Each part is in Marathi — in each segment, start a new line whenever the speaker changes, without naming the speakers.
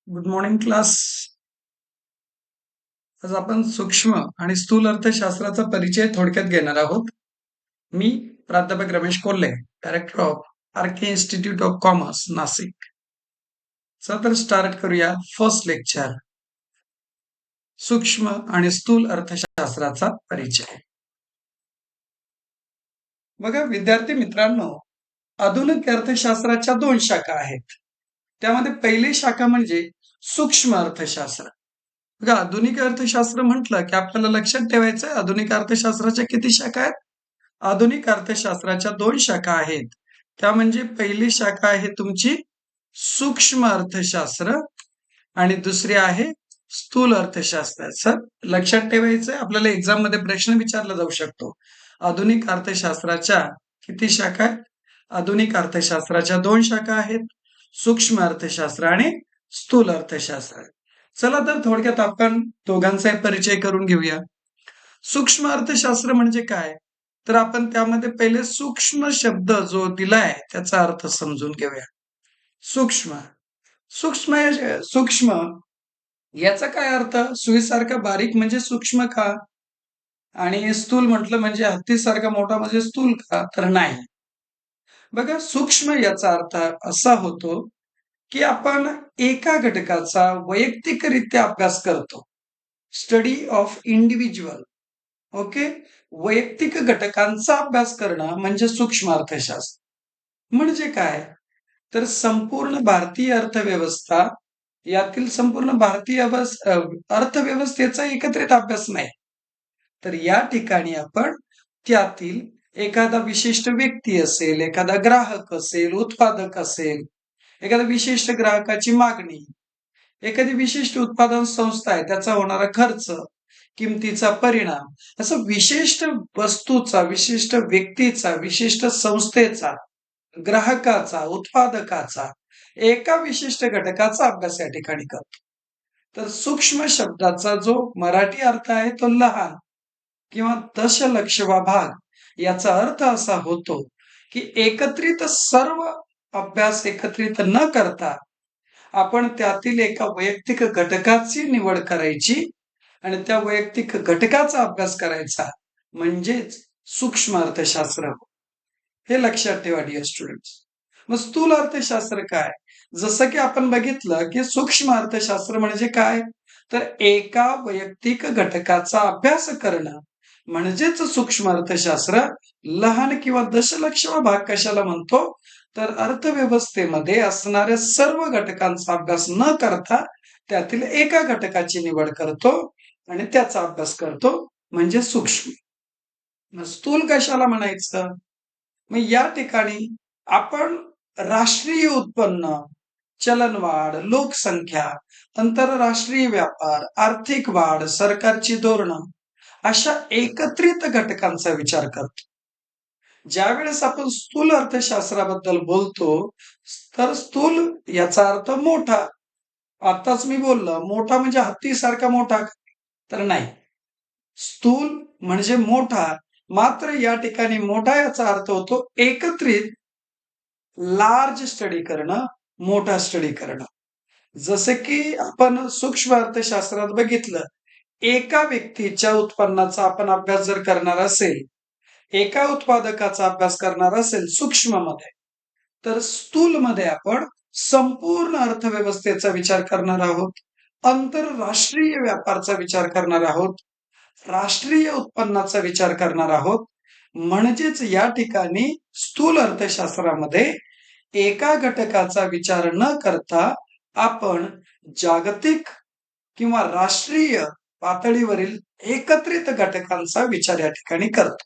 Good morning class. आज आपण सूक्ष्म आणि स्थूल अर्थशास्त्राचा परिचय थोडक्यात घेणार आहोत. मी प्राध्यापक Ramesh Kolhe, director of R K. Institute of commerce, Nashik. चला तर स्टार्ट करूया फर्स्ट लेक्चर. सूक्ष्म आणि स्थूल अर्थशास्त्राचा परिचय. बघा विद्यार्थी मित्रांनो, आधुनिक अर्थशास्त्राच्या 2 शाखा आहेत. त्यामध्ये पहिली शाखा म्हणजे सूक्ष्म अर्थशास्त्र. बघा आधुनिक अर्थशास्त्र म्हटलं की आपल्याला लक्षात ठेवायचं आहे आधुनिक अर्थशास्त्राच्या किती शाखा आहेत. आधुनिक अर्थशास्त्राच्या 2 शाखा आहेत. त्या म्हणजे पहिली शाखा आहे तुमची सूक्ष्म अर्थशास्त्र आणि दुसरी आहे स्थूल अर्थशास्त्र. सर लक्षात ठेवायचं आहे, आपल्याला एक्झाम मध्ये प्रश्न विचारला जाऊ शकतो. आधुनिक अर्थशास्त्राच्या किती शाखा आहेत? आधुनिक अर्थशास्त्राच्या 2 शाखा आहेत, सूक्ष्म अर्थशास्त्र आणि स्थूल अर्थशास्त्र. चला तर थोडक्यात आपण दोघांचा परिचय करून घेऊया. सूक्ष्म अर्थशास्त्र म्हणजे काय, तर आपण त्यामध्ये पहिले सूक्ष्म शब्द जो दिलाय त्याचा अर्थ समजून घेऊया. सूक्ष्म सूक्ष्म सूक्ष्म याचा काय अर्थ? सुईसारखा बारीक म्हणजे सूक्ष्म का? आणि स्थूल म्हटलं म्हणजे हत्तीसारखा मोठा म्हणजे स्थूल का? तर नाही. बघा सूक्ष्म याचा अर्थ असा होतो की आपण एका घटकाचा वैयक्तिकरित्या अभ्यास करतो. Study of individual. ओके, वैयक्तिक घटकांचा अभ्यास करणं म्हणजे सूक्ष्म अर्थशास्त्र. म्हणजे काय, तर संपूर्ण भारतीय अर्थव्यवस्था, यातील संपूर्ण भारतीय अर्थव्यवस्थेचा एकत्रित अभ्यास नाही, तर या ठिकाणी आपण त्यातील एखादा विशिष्ट व्यक्ती असेल, एखादा ग्राहक असेल, उत्पादक असेल, एखाद्या विशिष्ट ग्राहकाची मागणी, एखादी विशिष्ट उत्पादन संस्था आहे त्याचा होणारा खर्च, किमतीचा परिणाम, असं विशिष्ट वस्तूचा, विशिष्ट व्यक्तीचा, विशिष्ट संस्थेचा, ग्राहकाचा, उत्पादकाचा, एका विशिष्ट घटकाचा अभ्यास या ठिकाणी करतो. तर सूक्ष्म शब्दाचा जो मराठी अर्थ आहे तो लहान किंवा दशलक्षवा भाग. याचा अर्थ असा होतो की एकत्रित सर्व अभ्यास एकत्रित न करता आपण त्यातील एका वैयक्तिक घटकाची निवड करायची आणि त्या वैयक्तिक घटकाचा अभ्यास करायचा, म्हणजेच सूक्ष्म अर्थशास्त्र. हे लक्षात ठेवा डिअर स्टुडंट्स. मग स्थूल अर्थशास्त्र काय? जसं की आपण बघितलं की सूक्ष्म अर्थशास्त्र म्हणजे काय, तर एका वैयक्तिक घटकाचा अभ्यास करणं म्हणजेच सूक्ष्म अर्थशास्त्र. लहान किंवा दशलक्षवा भाग कशाला म्हणतो, तर अर्थव्यवस्थेमध्ये असणाऱ्या सर्व घटकांचा अभ्यास न करता त्यातील एका घटकाची निवड करतो आणि त्याचा अभ्यास करतो, म्हणजे सूक्ष्म. स्थूल कशाला म्हणायचं? मग या ठिकाणी आपण राष्ट्रीय उत्पन्न, चलनवाढ, लोकसंख्या, आंतरराष्ट्रीय व्यापार, आर्थिक वाढ, सरकारची धोरणं, अशा एकत्रित घटकांचा विचार करतो. ज्यावेळेस आपण स्थूल अर्थशास्त्राबद्दल बोलतो, तर स्थूल याचा अर्थ मोठा. आताच मी बोललो मोठा म्हणजे हत्तीसारखा मोठा, तर नाही. स्थूल म्हणजे मोठा, मात्र या ठिकाणी मोठा याचा अर्थ होतो एकत्रित लार्ज स्टडी करणं, मोठा स्टडी करणं. जसे की आपण सूक्ष्म अर्थशास्त्रात बघितलं, एका व्यक्तीच्या उत्पन्नाचा आपण अभ्यास जर करणार असेल, एका उत्पादकाचा अभ्यास करणार असेल सूक्ष्म मध्ये, तर स्थूल मध्ये आपण संपूर्ण अर्थव्यवस्थेचा विचार करणार आहोत, आंतरराष्ट्रीय व्यापारचा विचार करणार आहोत, राष्ट्रीय उत्पन्नाचा विचार करणार आहोत. म्हणजेच या ठिकाणी स्थूल अर्थशास्त्रामध्ये एका घटकाचा विचार न करता आपण जागतिक किंवा राष्ट्रीय पातळीवरील एकत्रित घटकांचा विचार या ठिकाणी करतो.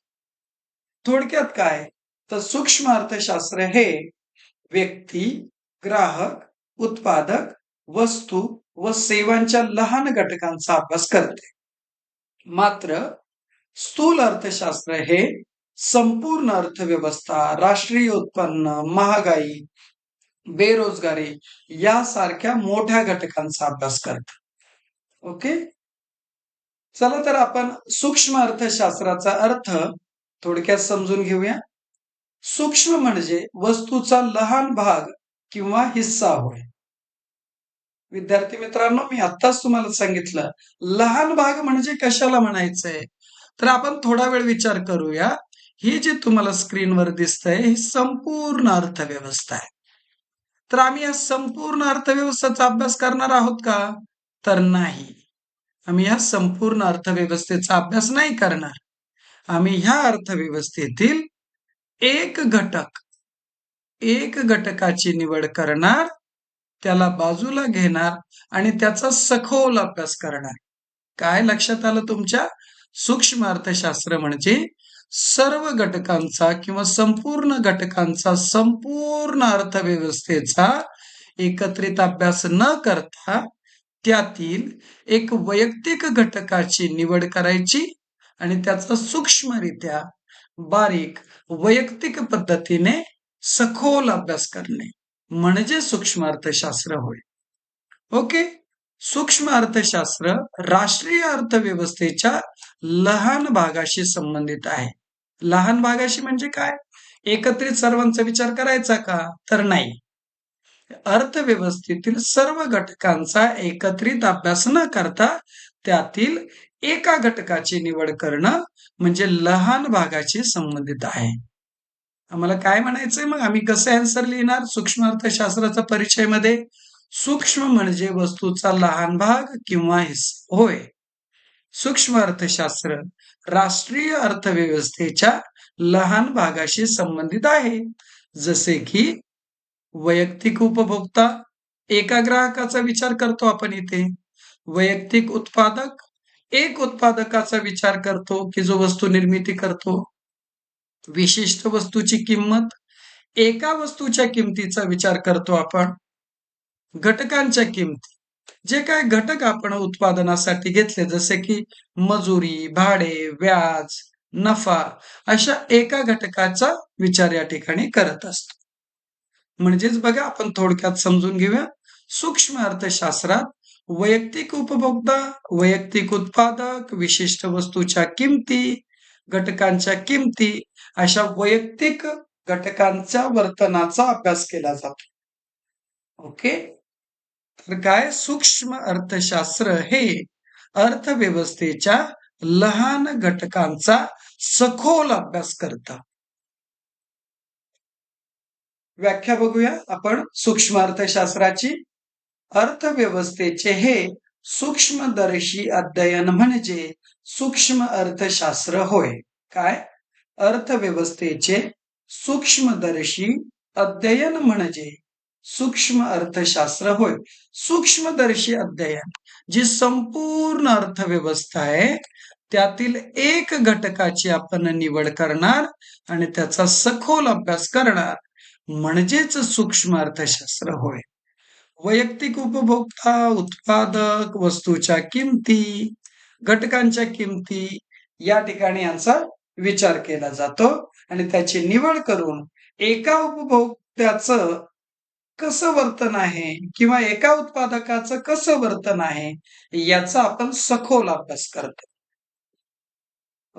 थोडक्यात काय, तर सूक्ष्म अर्थशास्त्र हे व्यक्ती, ग्राहक, उत्पादक, वस्तू व सेवांच्या लहान घटकांचा अभ्यास करते. मात्र स्थूल अर्थशास्त्र हे संपूर्ण अर्थव्यवस्था, राष्ट्रीय उत्पन्न, महागाई, बेरोजगारी यासारख्या मोठ्या घटकांचा अभ्यास करतात. ओके, चला तर आपण सूक्ष्म अर्थशास्त्राचा अर्थ थोडक्यात समजून घेऊया. सूक्ष्म म्हणजे वस्तूचा लहान भाग किंवा हिस्सा होय. विद्यार्थी मित्रांनो, मी आत्ताच तुम्हाला सांगितलं लहान भाग म्हणजे कशाला म्हणायचंय. तर आपण थोडा वेळ विचार करूया. ही जी तुम्हाला स्क्रीनवर दिसतंय ही संपूर्ण अर्थव्यवस्था आहे. तर आम्ही या संपूर्ण अर्थव्यवस्थेचा अभ्यास करणार आहोत का? तर नाही. आम्ही या संपूर्ण अर्थव्यवस्थेचा अभ्यास नाही करणार. आम्ही ह्या अर्थव्यवस्थेतील एक घटक, एक घटकाची निवड करणार, त्याला बाजूला घेणार आणि त्याचा सखोल अभ्यास करणार. काय लक्षात आलं तुमच्या? सूक्ष्म अर्थशास्त्र म्हणजे सर्व घटकांचा किंवा संपूर्ण घटकांचा संपूर्ण अर्थव्यवस्थेचा एकत्रित अभ्यास न करता त्यातील एक वैयक्तिक घटकाची निवड करायची आणि त्याचा सूक्ष्मरित्या बारीक वैयक्तिक पद्धतीने सखोल अभ्यास करणे म्हणजे सूक्ष्म अर्थशास्त्र होय. ओके. सूक्ष्म अर्थशास्त्र राष्ट्रीय अर्थव्यवस्थेच्या लहान भागाशी संबंधित आहे. लहान भागाशी म्हणजे काय? एकत्रित सर्वांचा विचार करायचा का? तर नाही. अर्थव्यवस्थेतील सर्व घटकांचा एकत्रित अभ्यास न करता त्यातील एका घटकाची निवड करणं म्हणजे लहान भागाशी संबंधित आहे. आम्हाला काय म्हणायचंय मग? आम्ही कसं आन्सर लिहिणार सूक्ष्म अर्थशास्त्राचा परिचय मध्ये? सूक्ष्म म्हणजे वस्तूचा लहान भाग किंवा हिस्सा होय. सूक्ष्म अर्थशास्त्र राष्ट्रीय अर्थव्यवस्थेच्या लहान भागाशी संबंधित आहे. जसे की वैयक्तिक उपभोक्ता, एका ग्राहकाचा विचार करतो आपण इथे. वैयक्तिक उत्पादक, एक उत्पादकाचा विचार करतो की जो वस्तू निर्मिती करतो. विशिष्ट वस्तूची किंमत, एका वस्तूच्या किमतीचा विचार करतो आपण. घटकांच्या किमती, जे काय घटक आपण उत्पादनासाठी घेतले जसे की मजुरी, भाडे, व्याज, नफा अशा एका घटकाचा विचार या ठिकाणी करत असतो. म्हणजेच बघा आपण थोडक्यात समजून घेऊया. सूक्ष्म अर्थशास्त्रात वैयक्तिक उपभोक्ता, वैयक्तिक उत्पादक, विशिष्ट वस्तूच्या किमती, घटकांच्या किमती अशा वैयक्तिक घटकांच्या वर्तनाचा अभ्यास केला जातो. ओके. तर काय सूक्ष्म अर्थशास्त्र हे अर्थव्यवस्थेच्या लहान घटकांचा सखोल अभ्यास करतं. व्याख्या बघूया आपण सूक्ष्म अर्थशास्त्राची. अर्थव्यवस्थेचे हे सूक्ष्मदर्शी अध्ययन म्हणजे सूक्ष्म अर्थशास्त्र होय. काय? अर्थव्यवस्थेचे सूक्ष्मदर्शी अध्ययन म्हणजे सूक्ष्म अर्थशास्त्र होय. सूक्ष्मदर्शी अध्ययन जी संपूर्ण अर्थव्यवस्था आहे त्यातील एक घटकाची आपण निवड करणार आणि त्याचा सखोल अभ्यास करणार म्हणजेच सूक्ष्म अर्थशास्त्र होय. वैयक्तिक उपभोक्ता, उत्पादक, वस्तूच्या किमती, घटकांच्या किमती या ठिकाणी यांचा विचार केला जातो आणि त्याची निवड करून एका उपभोक्त्याचं कसं वर्तन आहे किंवा एका उत्पादकाचं कसं वर्तन आहे याचा आपण सखोल अभ्यास करतो.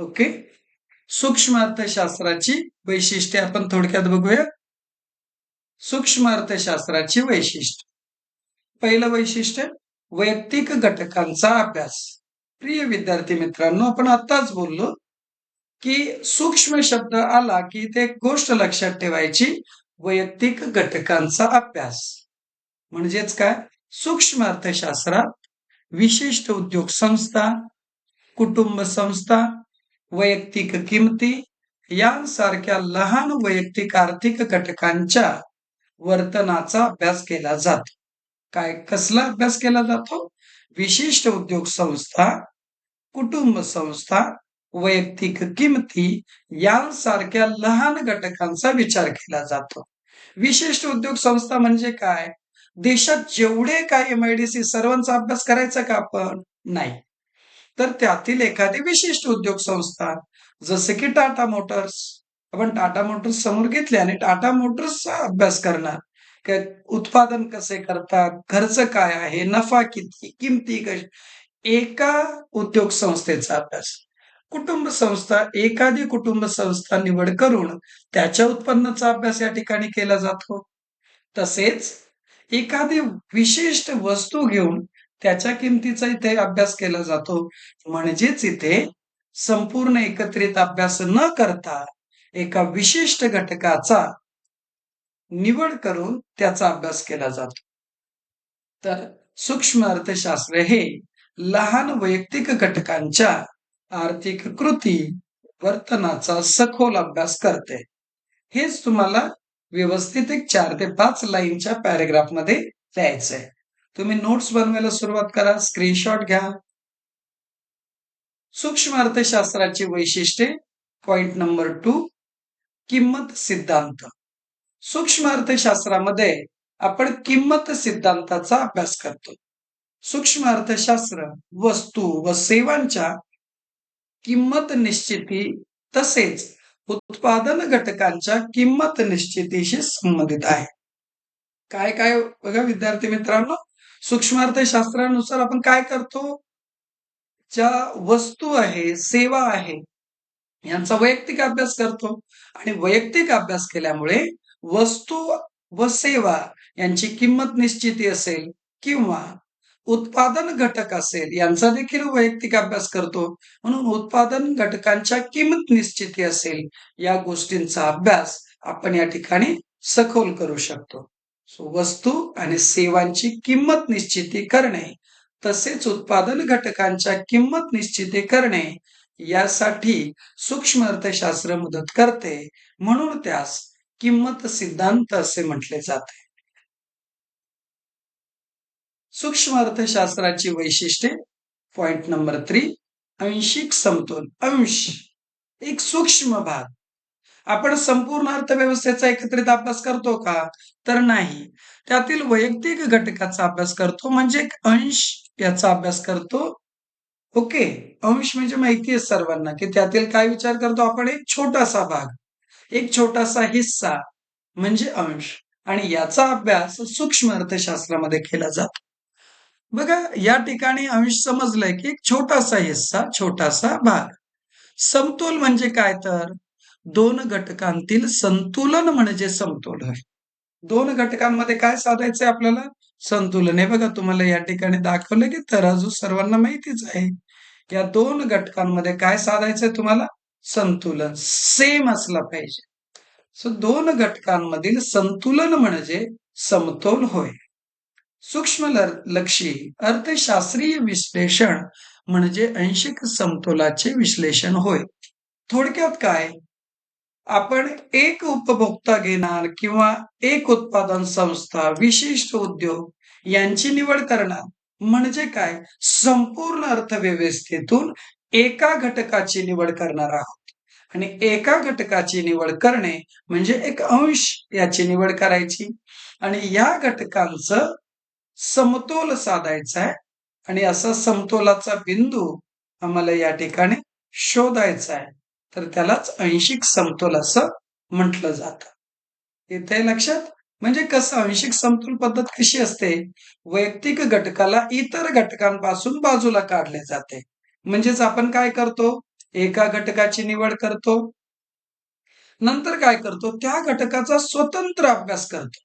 ओके. सूक्ष्म अर्थशास्त्राची वैशिष्ट्ये आपण थोडक्यात बघूया. सूक्ष्म अर्थशास्त्राची वैशिष्ट्य. पहिलं वैशिष्ट्य वैयक्तिक घटकांचा अभ्यास. प्रिय विद्यार्थी मित्रांनो, आपण आताच बोललो की सूक्ष्म शब्द आला की ते गोष्ट लक्षात ठेवायची, वैयक्तिक घटकांचा अभ्यास. म्हणजेच काय? सूक्ष्म अर्थशास्त्रात विशिष्ट उद्योग संस्था, कुटुंब संस्था, वैयक्तिक किमती यांसारख्या लहान वैयक्तिक आर्थिक घटकांच्या वर्तनाचा अभ्यास केला जातो. काय कसला अभ्यास केला जातो? विशिष्ट उद्योग संस्था, कुटुंब संस्था, वैयक्तिक किमती यांसारख्या लहान घटकांचा विचार केला जातो. विशिष्ट उद्योग संस्था म्हणजे काय? देशात जेवढे काही एमआयडीसी सर्वांचा अभ्यास करायचा का आपण? नाही. तर त्यातील एखादी विशिष्ट उद्योग संस्था जसे की टाटा मोटर्स, आपण टाटा मोटर्स समोर घेतले आणि टाटा मोटर्सचा अभ्यास करणार. उत्पादन कसे करतात, खर्च काय आहे, नफा किती, किमती कशी, एका उद्योग संस्थेचा अभ्यास. कुटुंब संस्था, एखादी कुटुंब संस्था निवड करून त्याच्या उत्पन्नाचा अभ्यास या ठिकाणी केला जातो. तसेच एखादी विशिष्ट वस्तू घेऊन त्याच्या किमतीचा इथे अभ्यास केला जातो. म्हणजेच इथे संपूर्ण एकत्रित अभ्यास न करता एका विशिष्ट घटकाचा निवड करून त्याचा अभ्यास केला जातो. तर सूक्ष्म अर्थशास्त्र हे लहान वैयक्तिक घटकांच्या आर्थिक कृती, वर्तनाचा सखोल अभ्यास करते. हेच तुम्हाला व्यवस्थित एक 4 ते 5 लाईनच्या पॅराग्राफ मध्ये लिहायचंय. तुम्ही नोट्स बनवायला सुरुवात करा, स्क्रीनशॉट घ्या. सूक्ष्म अर्थशास्त्राची वैशिष्ट्ये, पॉइंट नंबर 2, किंमत सिद्धांत. सूक्ष्म अर्थशास्त्रामध्ये आपण किंमत सिद्धांताचा अभ्यास करतो. सूक्ष्म अर्थशास्त्र वस्तू व सेवांच्या किंमत निश्चिती तसेच उत्पादन घटकांच्या किंमत निश्चितीशी संबंधित आहे. काय काय बघा विद्यार्थी मित्रांनो, सूक्ष्म अर्थशास्त्रानुसार आपण काय करतो, ज्या वस्तू आहे, सेवा आहे, यांचा वैयक्तिक अभ्यास करतो आणि वैयक्तिक अभ्यास केल्यामुळे वस्तू व सेवा यांची किंमत निश्चिती असेल किंवा उत्पादन घटक असेल यांचा देखील वैयक्तिक अभ्यास करतो. म्हणून उत्पादन घटकांच्या किंमत निश्चिती असेल या गोष्टींचा अभ्यास आपण या ठिकाणी सखोल करू शकतो. वस्तू आणि सेवांची किंमत निश्चिती करणे तसेच उत्पादन घटकांच्या किंमत निश्चिती करणे यासाठी सूक्ष्म अर्थशास्त्र मदत करते, म्हणून त्यास किंमत सिद्धांत असे म्हटले जाते. सूक्ष्म अर्थशास्त्राची वैशिष्ट्ये, पॉइंट नंबर 3, आंशिक समतोल. अंश एक सूक्ष्म भाग. आपण संपूर्ण अर्थव्यवस्थेचा एकत्रित अभ्यास करतो का? तर नाही. त्यातील वैयक्तिक घटकाचा अभ्यास करतो, म्हणजे एक अंश याचा अभ्यास करतो. ओके, अंश म्हणजे माहिती आहे सर्वांना की त्यातील काय विचार करतो आपण, एक छोटासा भाग, एक छोटासा हिस्सा म्हणजे अंश, आणि याचा अभ्यास सूक्ष्म अर्थशास्त्रामध्ये केला जातो. बघा या ठिकाणी अंश समजलंय की एक छोटासा हिस्सा, छोटासा भाग. समतोल म्हणजे काय, तर दोन घटकांतील संतुलन म्हणजे समतोल होय. दोन घटकांमध्ये काय साधायचंय आपल्याला, संतुलन. हे बघा तुम्हाला या ठिकाणी दाखवलं की तराजू सर्वांना माहितीच आहे. या दोन घटकांमध्ये काय साधायचंय तुम्हाला, संतुलन सेम असला पाहिजे. सो दोन घटकांमधील संतुलन म्हणजे समतोल होय. सूक्ष्म लक्षी अर्थशास्त्रीय विश्लेषण म्हणजे आंशिक समतोलाचे विश्लेषण होय. थोडक्यात काय, आपण एक उपभोक्ता घेणार किंवा एक उत्पादन संस्था, विशिष्ट उद्योग यांची निवड करणार, म्हणजे काय, संपूर्ण अर्थव्यवस्थेतून एका घटकाची निवड करणार आहोत. आणि एका घटकाची निवड करणे म्हणजे एक अंश याची निवड करायची आणि या घटकांचं समतोल साधायचा आहे. आणि असा समतोलाचा बिंदू आम्हाला या ठिकाणी शोधायचा आहे, तर त्यालाच आंशिक समतोल असं म्हटलं जातं. इथे लक्षात, म्हणजे कसं आंशिक समतोल पद्धत कशी असते, वैयक्तिक घटकाला इतर घटकांपासून बाजूला काढले जाते. म्हणजेच आपण काय करतो, एका घटकाची निवड करतो, नंतर काय करतो, त्या घटकाचा स्वतंत्र अभ्यास करतो.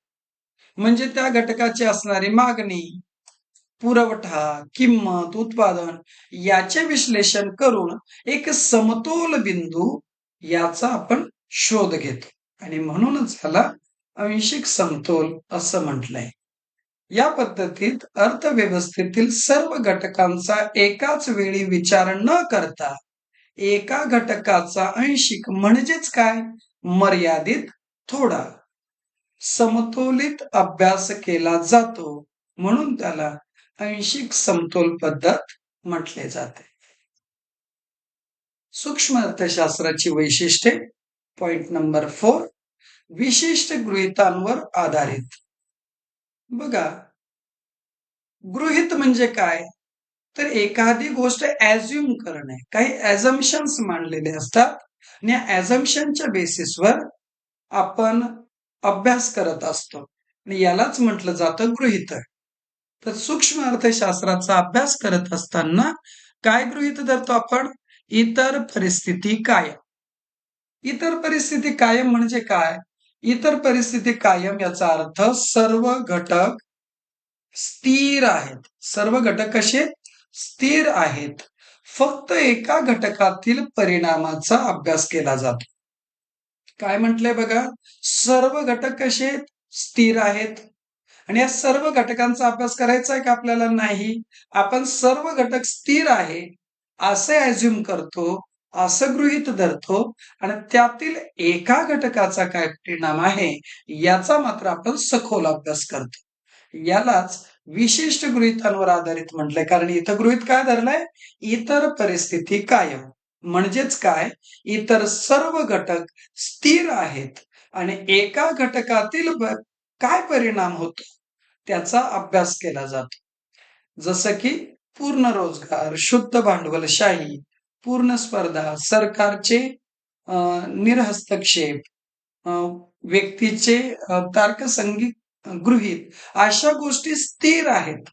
म्हणजे त्या घटकाची असणारी मागणी, पुरवठा, किंमत, उत्पादन याचे विश्लेषण करून एक समतोल बिंदू याचा आपण शोध घेतो आणि म्हणूनच त्याला आंशिक समतोल असं म्हटलंय. या पद्धतीत अर्थव्यवस्थेतील सर्व घटकांचा एकाच वेळी विचार न करता एका घटकाचा आंशिक म्हणजेच काय, मर्यादित, थोडा समतोलित अभ्यास केला जातो, म्हणून त्याला आंशिक समतोल पद्धत म्हटले जाते. सूक्ष्म अर्थशास्त्राची वैशिष्ट्ये, पॉइंट नंबर 4, विशिष्ट गृहीतांवर आधारित. बघा गृहीत म्हणजे काय, तर एखादी गोष्ट ऍझ्युम करणे, काही ऍझम्पशन्स मांडलेले असतात आणि या ऍझम्पशनच्या बेसिसवर आपण अभ्यास करत असतो आणि यालाच म्हटलं जातं गृहीत. तर सूक्ष्म अर्थशास्त्राचा अभ्यास करत असताना काय गृहीत धरतो आपण, इतर परिस्थिती कायम. इतर परिस्थिती कायम म्हणजे काय, इतर परिस्थिती कायम याचा अर्थ सर्व घटक स्थिर आहेत. सर्व घटक कसे स्थिर आहेत. फक्त एका घटकातील परिणामाचा अभ्यास केला जातो. काय म्हटलंय बघा, सर्व घटक कसे स्थिर आहेत. आणि या सर्व घटकांचा अभ्यास करायचा आहे का आपल्याला? नाही. आपण सर्व घटक स्थिर आहे असे अझ्युम करतो, असं गृहीत धरतो आणि त्यातील एका घटकाचा काय परिणाम आहे याचा मात्र आपण सखोल अभ्यास करतो. यालाच विशिष्ट गृहीतांवर आधारित म्हटलंय. कारण इथं गृहीत काय धरलंय? इतर परिस्थिती कायम. म्हणजेच काय? इतर सर्व घटक स्थिर आहेत आणि एका घटकातील काय परिणाम होतो त्याचा अभ्यास केला जातो. जसं की पूर्ण रोजगार, शुद्ध भांडवलशाही, पूर्ण स्पर्धा, सरकारचे निर्हस्तक्षेप, अ, व्यक्तीचे तर्कसंगत गृहीत, अशा गोष्टी स्थिर आहेत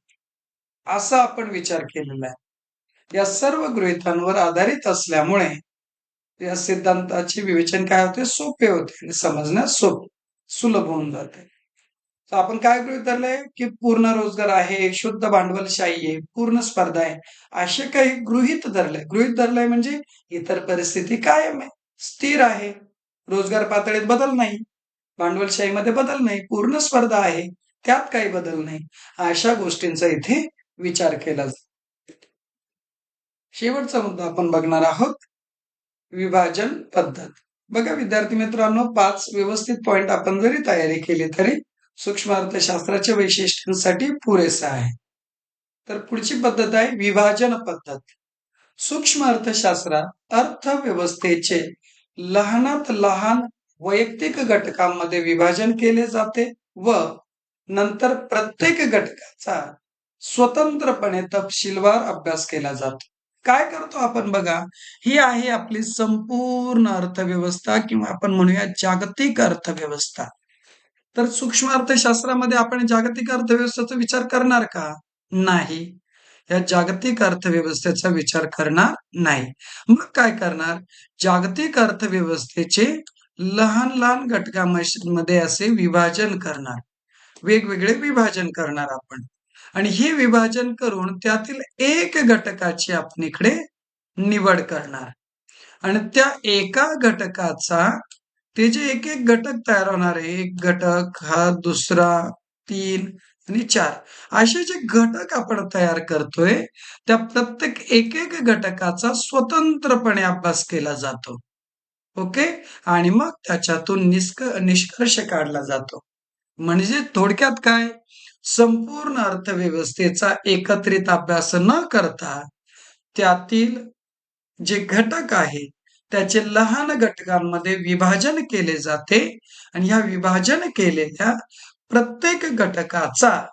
असा आपण विचार केलेला आहे. या सर्व गृहीतांवर आधारित असल्यामुळे या सिद्धांताचे विवेचन काय होते? सोपे होते आणि समजण्यास सुलभ होऊन जाते. तर आपण काय गृहीत धरलंय की पूर्ण रोजगार आहे, शुद्ध भांडवलशाही आहे, पूर्ण स्पर्धा आहे, असे काही गृहीत धरलंय. गृहीत धरलंय म्हणजे इतर परिस्थिती कायम आहे, स्थिर आहे. रोजगार पातळीत बदल नाही, भांडवलशाहीमध्ये बदल नाही, पूर्ण स्पर्धा आहे, त्यात काही बदल नाही. अशा गोष्टींचा इथे विचार केला जातो. शेवटचा मुद्दा आपण बघणार आहोत, विभाजन पद्धत. बघा विद्यार्थी मित्रांनो, 5 व्यवस्थित पॉइंट आपण जरी तयारी केली तरी सूक्ष्म अर्थशास्त्राच्या वैशिष्ट्यांसाठी पुरेसा आहे. तर पुढची पद्धत आहे विभाजन पद्धत. सूक्ष्म अर्थशास्त्रात अर्थव्यवस्थेचे लहानात लहान वैयक्तिक घटकांमध्ये विभाजन केले जाते व नंतर प्रत्येक घटकाचा स्वतंत्रपणे तपशीलवार अभ्यास केला जातो. काय करतो आपण बघा, ही आहे आपली संपूर्ण अर्थव्यवस्था किंवा आपण म्हणूया जागतिक अर्थव्यवस्था. तर सूक्ष्म अर्थशास्त्रामध्ये आपण जागतिक अर्थव्यवस्थेचा विचार करणार का? नाही. या जागतिक अर्थव्यवस्थेचा विचार करणार नाही. मग काय करणार? जागतिक अर्थव्यवस्थेचे लहान लहान घटकांमध्ये असे विभाजन करणार. वेगवेगळे विभाजन करणार आपण आणि हे विभाजन करून त्यातील एक घटकाची आपण इकडे निवड करणार आणि त्या एका घटकाचा ते जे एक एक घटक तयार होणार आहे, एक घटक, हा दुसरा, 3 आणि 4 असे जे घटक आपण तयार करतोय त्या प्रत्येक एक एक घटकाचा स्वतंत्रपणे अभ्यास केला जातो. ओके. आणि मग त्याच्यातून निष्कर्ष काढला जातो. म्हणजे थोडक्यात काय, संपूर्ण अर्थव्यवस्थेचा एकत्रित अभ्यास न करता त्यातील जे घटक आहे त्याचे लहान घटकांमध्ये विभाजन केले जाते आणि ह्या विभाजन केलेल्या प्रत्येक घटकाचा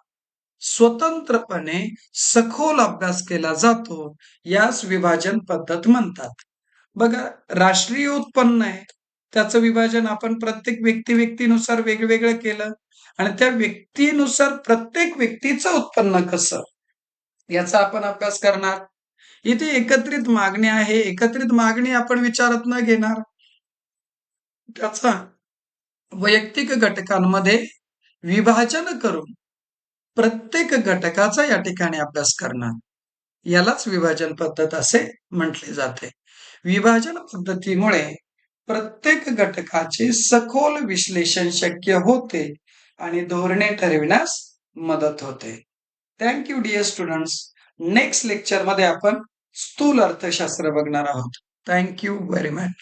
स्वतंत्रपणे सखोल अभ्यास केला जातो. यास विभाजन पद्धत म्हणतात. बघा, राष्ट्रीय उत्पन्न आहे, त्याचं विभाजन आपण प्रत्येक व्यक्तीनुसार वेगवेगळं केलं आणि त्या व्यक्तीनुसार प्रत्येक व्यक्तीचं उत्पन्न कसं याचा आपण अभ्यास करणार. इथे एकत्रित मागणी आहे, एकत्रित मागणी आपण विचारात न घेणार त्याचा वैयक्तिक घटकांमध्ये विभाजन करून प्रत्येक घटकाचा या ठिकाणी अभ्यास करणार. यालाच विभाजन पद्धत असे म्हटले जाते. विभाजन पद्धतीमुळे प्रत्येक घटकाचे सखोल विश्लेषण शक्य होते आणि धोरणे ठरविण्यास मदत होते. Thank you dear students. Next lecture मध्ये आपण स्थूल अर्थशास्त्र बघणार आहोत. Thank you very much.